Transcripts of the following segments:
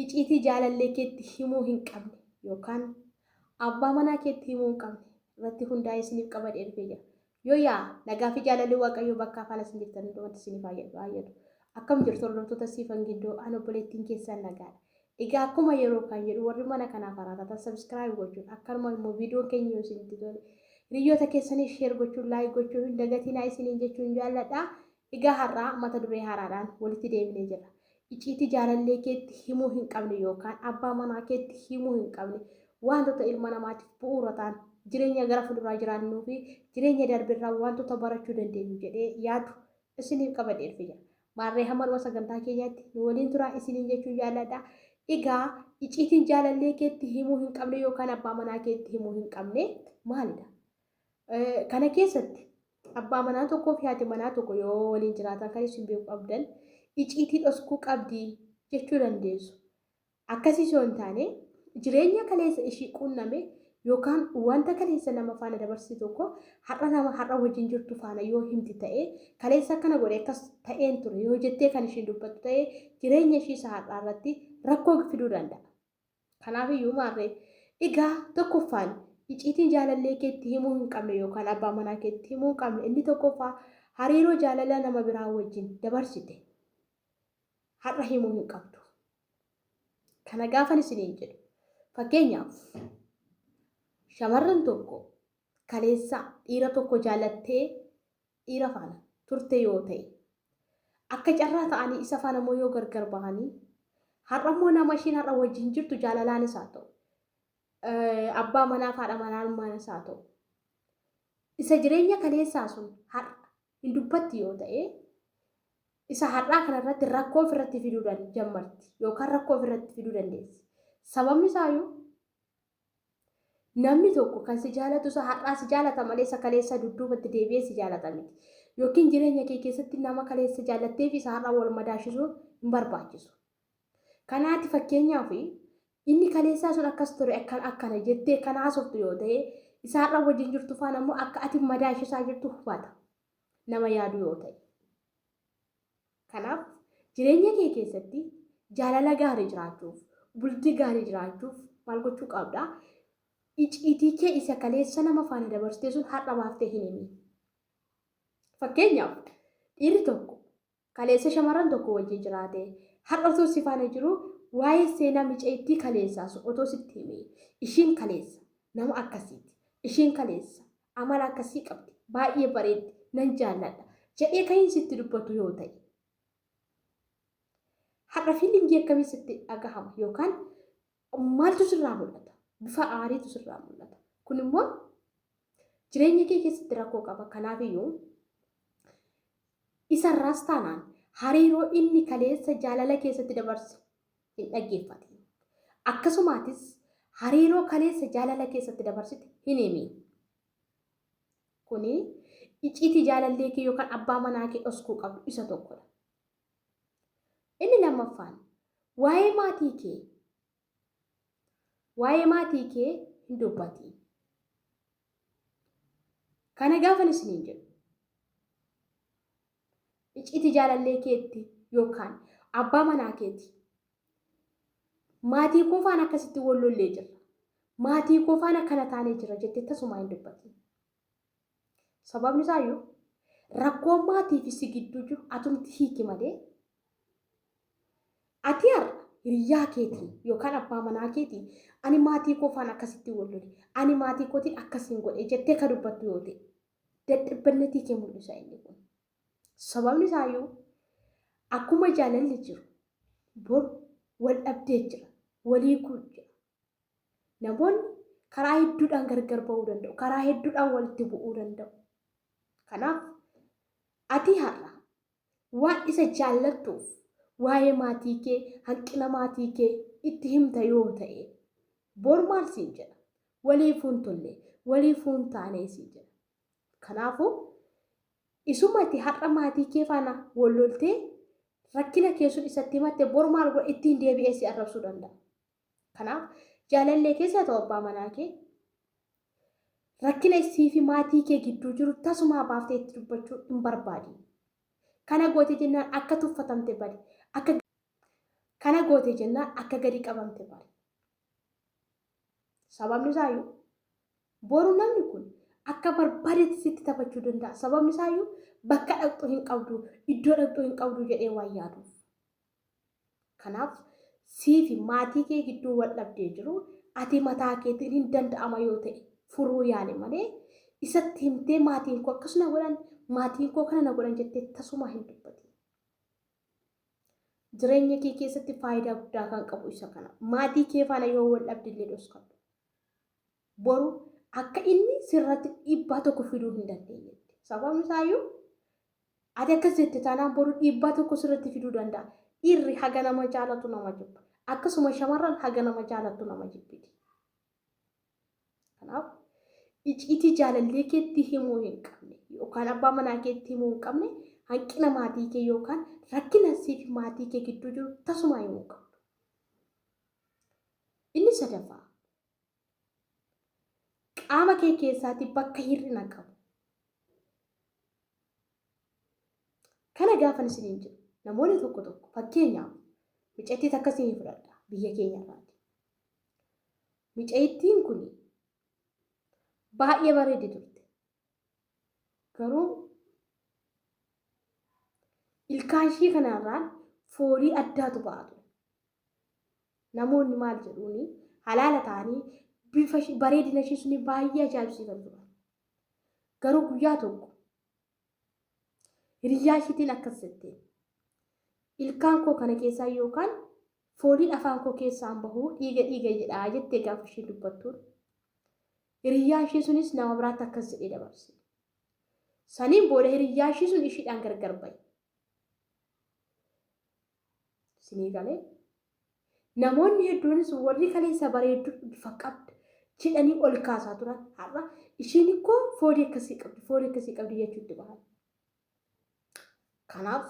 icciitii jaalallee keetti himuu hin qabne yookaan abbaa manaa keetti himuu hin qabne irratti hundaa'ee isiniif qabadhee dhufee jira. Yoo yaa nagaa fi jaalallee waaqayyoo bakka afaan isin jirtan hundumatti isiniif baay'atu. Akkam jirtu hordoftoota siifan giddoo an obboleettiin keessan nagaadha. Egaa akkuma yeroo kan jedhu warri mana kanaaf haraatatan sabskiraayib gochuun akkanuma immoo viidiyoon keenya yoo isinitti tole hiriyoota keessanii sheer gochuun laayik gochuun hin dagatinaa isiniin jechuun jaalladha. Egaa har'aa mata duree haaraadhaan walitti deebinee jirra. Icciitii jaalallee keetti himuu hin qabne yookaan abbaa manaa keetti himuu hin qabne wantoota ilma namaatiif bu'uura ta'an jireenya gara fuulduraa jiraannuu fi jireenya darbirraa wantoota barachuu dandeenyu jedhee yaadu isiniif qabadhee dhufee jira. Maarree hamma sagantaa keenyaatti nu waliin turaa isiniin jechuun jaalladha. Egaa icciitiin jaalallee keetti himuu hin qabne yookaan abbaa manaa keetti himuu hin qabne maalidha? Kana keessatti abbaa manaa tokkoo fi haati manaa tokko yoo waliin jiraatan kan isin beekuu qabdan icciitii dhokfuu qabdi jechuu dandeessu. Akkasii yoo hin taane jireenya kaleessa ishii quunname yookaan wanta kaleessa nama faana dabarsii tokko har'a wajjin jirtu faana yoo himti ta'ee kaleessa akkana godhe akkas ta'een ture yoo jettee kan ishiin dubbattu ta'ee jireenya ishii isa har'aa irratti rakkoo fiduu danda'a. Kanaafiyyuu maarree egaa tokkoffaan icciitiin jaalallee keetti himuu hin qabne yookaan abbaa manaa keetti himuu hin qabne inni tokkoffaa hariiroo jaalalaa nama biraa wajjin dabarsite har'a himuu hin qabdu. Kana gaafan isiniin jedhu fakkeenyaaf shamarran tokko kaleessa dhiira tokko jaalattee dhiira faana turte yoo ta'e akka carraa ta'anii isa faana immoo yoo gargar bahanii har'a immoo nama ishiin har'a wajjin jirtu jaalalaanis haa ta'u abbaa manaa fi haadha manaanis haa ta'u isa jireenya kaleessaa sun har'a hin dubbatti yoo ta'e isa har'aa kanarratti rakkoo ofirratti fiduu jalqabdi yookaan rakkoo ofirratti fiduu dandeessi. Sababni isaayyuu namni tokko kan si jaalatu isa har'aa si jaalata malee isa kaleessa dudduubatti deebi'ee si jaalata miti. Yookiin jireenya kee keessatti nama kaleessa jaallattee fi isa har'aa wal madaashisuu hin barbaachisu. Kanaati fakkeenyaaf inni kaleessaa sun akkas ture akkana jettee kan haasoftu yoo ta'e isa har'aa wajjin jirtu faana immoo akka ati madaashisaa jirtu hubata nama yaadu yoo ta'e. Kanaaf jireenya kee keessatti jaalala gaarii jiraachuuf bultii gaarii jiraachuuf maal gochuu qabda? Icciitii kee isa kaleessa nama faana dabarsitee sun har'a baaftee hin himi. Fakkeenyaaf dhiirri tokko kaleessa shamarran tokko wajjin jiraate har'a otoo si faana jiru waa'ee seenaa micciitii kaleessaa sun otoo sitti hime ishiin kaleessa nama akkasiiti ishiin kaleessa amala akkasii qabdi baay'ee bareeddi nan jaalladha jedhee kan sitti dubbatu yoo ta'e har'a fiilingii akkamii sitti dhagahama yookaan maaltu sirraa mul'ata? Bifa aariitu sirraa mul'ata. Kun immoo jireenya kee keessatti rakkoo qaba. Kanaafiyyuu isarraas taanaan hariiroo inni kaleessa jaalala keessatti dabarse hin dhaggeeffatin. Akkasumaatis hariiroo kaleessa jaalala keessatti dabarsite hin himi. Kuni icciitii jaalallee kee yookaan abbaa manaa kee dhokfuu qabdu isa tokkodha. Inni lammaffaan waa'ee maatii kee hin dubbati. Kana gaafan isiniin jedhu icciitii jaalallee keetti yookaan abbaa manaa keetti maatii koo faana akkasitti wal lollee jirra maatii koo faana akkana taanee jira jettee tasumaa hin dubbati. Sababni isaayyuu rakkoon maatii fi si gidduu jiru atumti hiiki malee ati har'a hiriyaa keetiin yookaan abbaa manaa keetiin ani maatii koo faana akkasitti wal lole ani maatii kootiin akkasiin godhe jettee ka dubbattu yoo ta'e dadhabbannatii kee mul'isa inni kun. Sababni isaayyuu akkuma jaalalli jiru bor wal dhabdee jira walii kun jira. Namoonni karaa hedduudhaan gargar ba'uu danda'u karaa hedduudhaan walitti bu'uu danda'u. Kanaaf ati har'a waan isa jaallattuuf waa'ee maatii kee hanqina maatii kee itti himta yoo ta'e bor maal siin jedha waliifuun tolle waliifuun taanee siin jedha. Kanaafuu isumatti har'a maatii kee faana wal loltee rakkina kee sun isatti himatte bor maal godha ittiin deebi'ee si arrabsuu danda'a. Kanaaf jaalallee keessa ta'u abbaa manaa kee rakkina isii fi maatii kee gidduu jiru tasumaa baaftee itti dubbachuu hin barbaadin. Kana goote jennaan akka tuffatamte bade akka Kana goote jennaan akka gadi qabamte bare. Sababni isaayyuu boru namni kun akka barbaadetti sitti taphachuu danda'a. Sababni isaayyuu bakka dhaqxu hin qabdu, iddoo dhaqxu hin qabdu jedhee waan yaaduuf. Kanaaf siifi maatii kee gidduu wal dhabdee jiru ati mataa keetiin hin danda'ama yoo ta'e furuu yaale malee isatti himtee maatiin koo akkasuma godhan maatiin koo kana na godhan jettee tasuma hin dubbatu. Jireenya kee keessatti faayidaa guddaa kan qabu isa kana. Maatii kee faana yoo wal dhabdillee dhoksaadhu. Boru akka inni sirratti dhiibbaa tokko fiduu hin dandeenye. Sababni isaayyuu ati akkas jette taanaan boru dhiibbaa tokko sirratti fiduu danda'a. Dhiirri haga nama jaalatu nama jibba. Akkasuma shamarran haga nama jaalatu nama jibbiti. Kanaaf icciitii jaalallee keetti himuu hin qabne yookaan abbaa manaa keetti himuu hin qabne hanqina maatii kee yookaan rakkina siifi maatii kee gidduu jiru tasuma himuu qabdu. Inni sadaffaa qaama kee keessaatti bakka hir'ina qabu. Kana gaafan isiniin jiru namoonni tokko fakkeenyaaf micayittii akkasii fudhadha biyya keenya irraati. Micayittiin kun baay'ee bareeddi turte. Garuu ilkaan ishee kanarraan foolii addaatu ba'a ture. Namoonni maal jedhuuni halaala ta'anii bifa bareedina ishee suni baay'ee ajaa'ibsiifatu turan. Garuu guyyaa tokko hiriyyaa isheetiin akkas jettee ilkaan koo kana keessaa yookaan fooliin afaan koo keessaan bahuu dhiiga jedhaa jettee gaafa ishee dubbattuun hiriyyaa ishee sunis nama biraatti akkas jedhee dabarse. Saniin booda hiriyyaa ishee sun ishiidhaan gargar bahe. Sinii galee namoonni hedduunis warri kaleessa bareedduu bifa qabdu jedhanii ol kaasaa turan har'a ishiin koo foolii akkasii qabdi jechuutti bahan. Kanaaf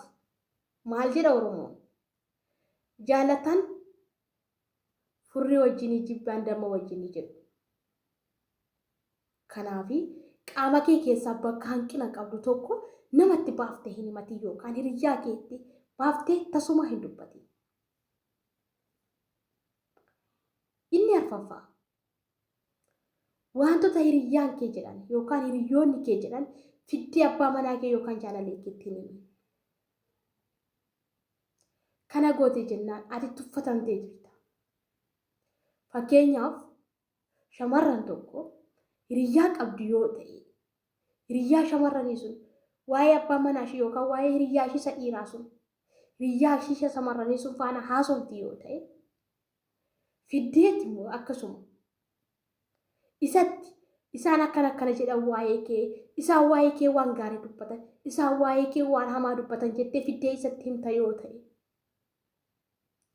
maal jedha Oromoon? Jaalatan furrii wajjinii jibbaan damma wajjinii jedhu. Kanaafi qaama kee keessaa bakka hanqina qabdu tokko namatti baaftee hin himatin yookaan hiriyyaa keetti baaftee tasuma hin dubbatin. Inni arfaffaa wantoota hiriyyaan kee jedhan yookaan hiriyyoonni kee jedhan fiddee abbaa manaa kee yookaan jaalallee keetti hin himin. Kana goote jennaan ati tuffatamtee jirta. Fakkeenyaaf shamarran tokko hiriyyaa qabdu yoo ta'e hiriyyaa shamarranii sun waa'ee abbaa manaa ishee yookaan waa'ee hiriyyaa ishee isa dhiiraa sun hiriyyaa ishee shamarranii sun faana haasofti yoo ta'e fiddeetti immoo akkasuma isatti isaan akkana jedhan waa'ee kee isaan waa'ee kee waan gaarii dubbatan isaan waa'ee kee waan hamaa dubbatan jettee fiddee isatti himta yoo ta'e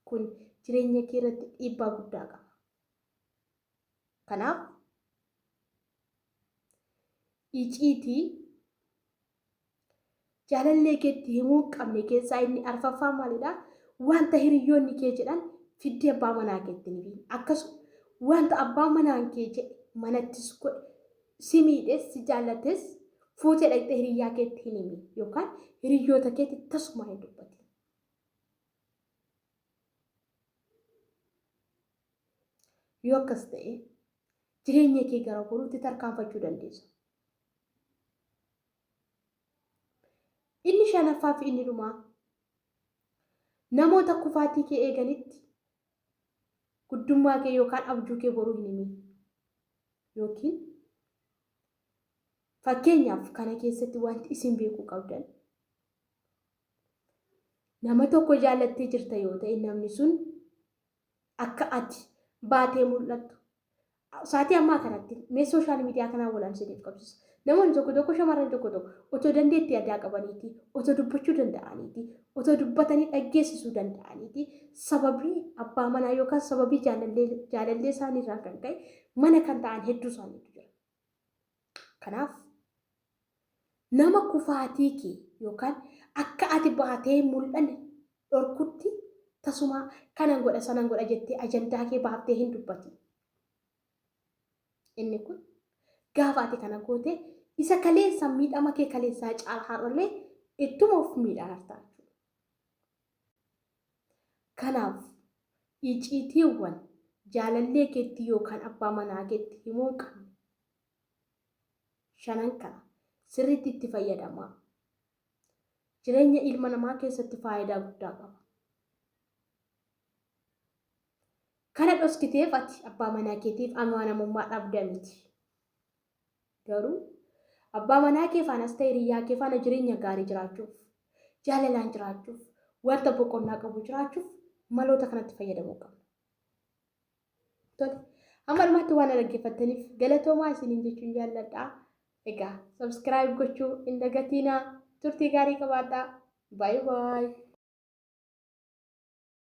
kun jireenya kee irratti dhiibbaa guddaa qaba. Kanaaf icciitii jaalallee keetti himuu qabne keessaa inni arfaffaa maalidha? Wanta hiriyyoonni kee jedhan fiddee abbaa manaa keetti hin himin. Akkasuma wanta abbaa manaan kee jedhe manattis godhe si miidhes si jaallates fuutee dhaqxee hiriyyaa keetti hin himin yookaan hiriyyoota keetti tasuma hin dubbatin. Yoo akkas ta'e jireenya kee gara boruutti tarkaanfachuu dandeessa. Inni shanaffaa fi inni dhumaa namoota kufaatii kee eeganitti guddummaa kee yookaan abjuu kee boruu hin himin. Yookiin fakkeenyaaf kana keessatti wanti isin beekuu qabdan nama tokko jaallattee jirta yoo ta'e namni sun akka ati baatee mul'attu. Saatii ammaa kanatti mee sooshaal miidiyaa kanaan walaan isiniif qabsiisa. Namoonni tokko shamarran tokko otoo dandeettii addaa qabaniiti, otoo dubbachuu danda'aniiti, otoo dubbatanii dhaggeessisuu danda'aniiti sababii abbaa manaa yookaan sababii jaalallee isaanii irraa kan ka'e mana kan ta'an hedduu isaaniitu jira. Kanaaf nama kufaatii kee yookaan akka ati baatee mul'anne dhorkutti tasuma kanan godha sanan godha jettee ajandaa kee baaftee hin dubbatin. Inni kun gaafa ati kana goote isa kaleessa miidhama kee kaleessaa caala har'allee ittuma of miidhaa hartaa. Kanaaf icciitiiwwan jaalallee keetti yookaan abbaa manaa keetti himuu qabna. Shanan kana sirriitti itti fayyadamaa. Jireenya ilma namaa keessatti faayidaa guddaa qaba. Kana dhoskiteef ati abbaa manaa keetiif amaanamummaa dhabda miti. Garuu abbaa manaa kee faanas ta'e hiriyaa kee faana jireenya gaarii jiraachuuf, jaalalaan jiraachuuf, wanta boqonnaa qabu jiraachuuf maloota kanatti fayyadamuu qabna. Tole, amma dhumatti waan dhaggeeffattaniif galatoomaa isiniin jechuun jaalladha. Egaa subscribe gochuu hin dagatinaa. Turtii gaarii qabaadhaa. Bye bye.